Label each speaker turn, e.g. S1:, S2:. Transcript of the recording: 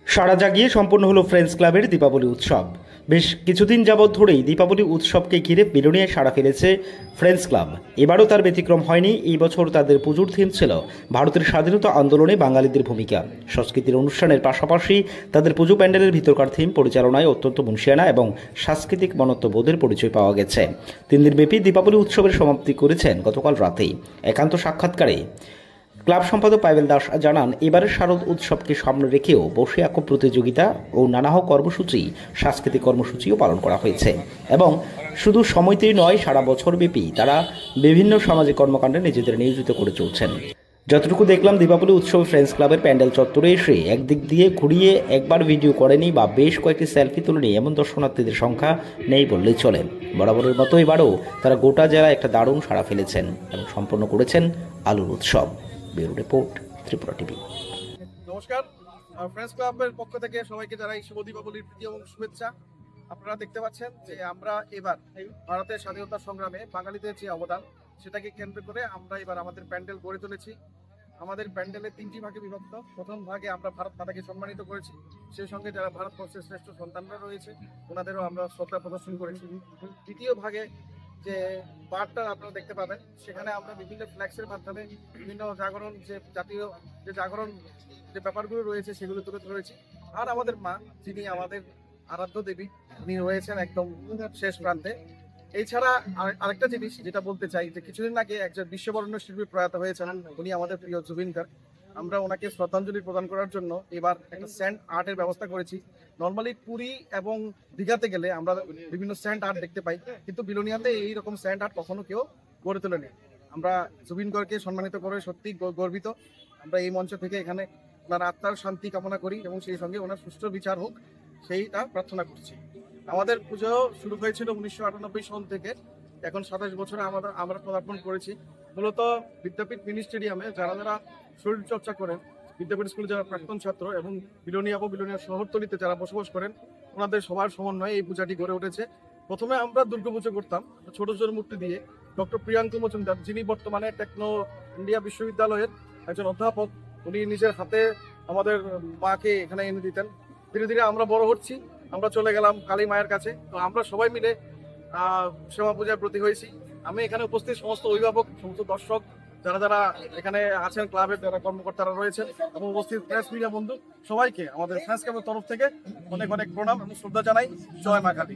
S1: সাড়া জাগিয়ে সম্পন্ন হলো ফ্রেন্ডস ক্লাবের দীপাবলি উৎসব। বেশ কিছুদিন যাবৎ ধরেই দীপাবলি উৎসবকে ঘিরে বিলোনিয়ায় সাড়া ফেলেছে ফ্রেন্ডস ক্লাব। এবারও তার ব্যতিক্রম হয়নি। এই বছর তাদের পুজোর থিম ছিল ভারতের স্বাধীনতা আন্দোলনে বাঙালিদের ভূমিকা। সংস্কৃতির অনুষ্ঠানের পাশাপাশি তাদের পুজো প্যান্ডেলের ভিতরকার থিম পরিচালনায় অত্যন্ত মুনশিয়ানা এবং সাংস্কৃতিক মনত্ববোধের পরিচয় পাওয়া গেছে। 3 দিনব্যাপী দীপাবলি উৎসবের সমাপ্তি করেছেন গতকাল রাতেই। একান্ত সাক্ষাৎকারে ক্লাব সম্পাদক পায়েল দাস জানান, এবারের শারদ উৎসবকে সামনে রেখেও বসে আঁকো প্রতিযোগিতা ও নানাহ কর্মসূচি, সাংস্কৃতিক কর্মসূচিও পালন করা হয়েছে এবং শুধু সময়তেই নয়, সারা বছর ব্যাপী তারা বিভিন্ন সামাজিক কর্মকাণ্ডে নিজেদের নিয়োজিত করে চলছেন। যতটুকু দেখলাম, দীপাবলি উৎসবে ফ্রেন্ডস ক্লাবের প্যান্ডেল চত্বরে এসে একদিক দিয়ে ঘুরিয়ে একবার ভিডিও করেনি বা বেশ কয়েকটি সেলফি তুলেনি এমন দর্শনার্থীদের সংখ্যা নেই বললেই চলে। বরাবরের মতো এবারও তারা গোটা জেলায় একটা দারুণ সাড়া ফেলেছেন এবং সম্পন্ন করেছেন আলোর উৎসব। Bureau report, Tripura TV.
S2: নমস্কার, ফ্রেন্ডস ক্লাবের পক্ষ থেকে সবাইকে জানাই শুভ দীপাবলির প্রীতি এবং শুভেচ্ছা। আপনারা দেখতে পাচ্ছেন যে আমরা এবার ভারতের স্বাধীনতা সংগ্রামে বাঙালিদের যে অবদান, সেটাকে কেন্দ্র করে আমরা এবার আমাদের প্যান্ডেল গড়ে তুলেছি। আমাদের প্যান্ডেলে 3টি ভাগে বিভক্ত। প্রথম ভাগে আমরা ভারত মাতাকে সম্মানিত করেছি, সেই সঙ্গে যারা ভারতবর্ষের শ্রেষ্ঠ সন্তানরা রয়েছে ওনাদেরও আমরা শ্রদ্ধা প্রদর্শন করেছি। দ্বিতীয় ভাগে যে পার্টটা আপনারা দেখতে পাবেন, সেখানে আমরা বিভিন্ন ফ্ল্যাক্সের মাধ্যমে বিভিন্ন জাগরণ, যে জাতীয় যে জাগরণ যে ব্যাপারগুলো রয়েছে সেগুলো তুলে ধরেছি। আর আমাদের মা, যিনি আমাদের আরাধ্য দেবী, উনি রয়েছেন একদম শেষ প্রান্তে। এছাড়া আরেকটা জিনিস যেটা বলতে চাই, যে কিছুদিন আগে একজন বিশ্ববরেণ্য শিল্পী প্রয়াত হয়েছেন, উনি আমাদের প্রিয় জুবিন গার্গ। আমরা ওনাকে শ্রদ্ধাঞ্জলি প্রদান করার জন্য এবার একটা স্যান্ড আর্টের ব্যবস্থা করেছি। নর্মালি পুরী এবং দীঘাতে গেলে আমরা বিভিন্ন স্যান্ড আর্ট দেখতে পাই, কিন্তু বিলোনিয়াতে এইরকম স্যান্ড আর্ট কখনো কেউ গড়ে তোলেনি। আমরা জুবিন গার্গকে সম্মানিত করে সত্যি গর্বিত। আমরা এই মঞ্চ থেকে এখানে ওনার আত্মার শান্তি কামনা করি এবং সেই সঙ্গে ওনার সুষ্ঠু বিচার হোক, সেইটা প্রার্থনা করছি। আমাদের পুজো শুরু হয়েছিল 1998 সাল থেকে। এখন 27 বছরে আমরা পদার্পণ করেছি। মূলত বিদ্যাপীঠ মিনি স্টেডিয়ামে যারা যারা শরীর চর্চা করেন, বিদ্যাপীঠ স্কুলে যারা প্রাক্তন ছাত্র এবং বিলোনিয়া ও বিলোনিয়া শহরতলিতে যারা বসবাস করেন, ওনাদের সবার সমন্বয়ে এই পূজাটি গড়ে উঠেছে। প্রথমে আমরা দুর্গাপুজো করতাম ছোট ছোট মূর্তি দিয়ে। ডক্টর প্রিয়াঙ্কু মজুমদার, যিনি বর্তমানে টেকনো ইন্ডিয়া বিশ্ববিদ্যালয়ের একজন অধ্যাপক, উনি নিজের হাতে আমাদের মাকে এখানে এনে দিতেন। ধীরে ধীরে আমরা বড় হচ্ছি, আমরা চলে গেলাম কালী মায়ের কাছে। তো আমরা সবাই মিলে সেবা পূজার প্রতি হয়েছি। আমি এখানে উপস্থিত সমস্ত অভিভাবক, সমস্ত দর্শক, যারা যারা এখানে আছেন, ক্লাবের যারা কর্মকর্তারা রয়েছেন এবং উপস্থিত প্রেস মিডিয়া বন্ধু, সবাইকে আমাদের ফ্রেন্ডস ক্লাবের তরফ থেকে অনেক অনেক প্রণাম এবং শ্রদ্ধা জানাই। জয় মা কালী।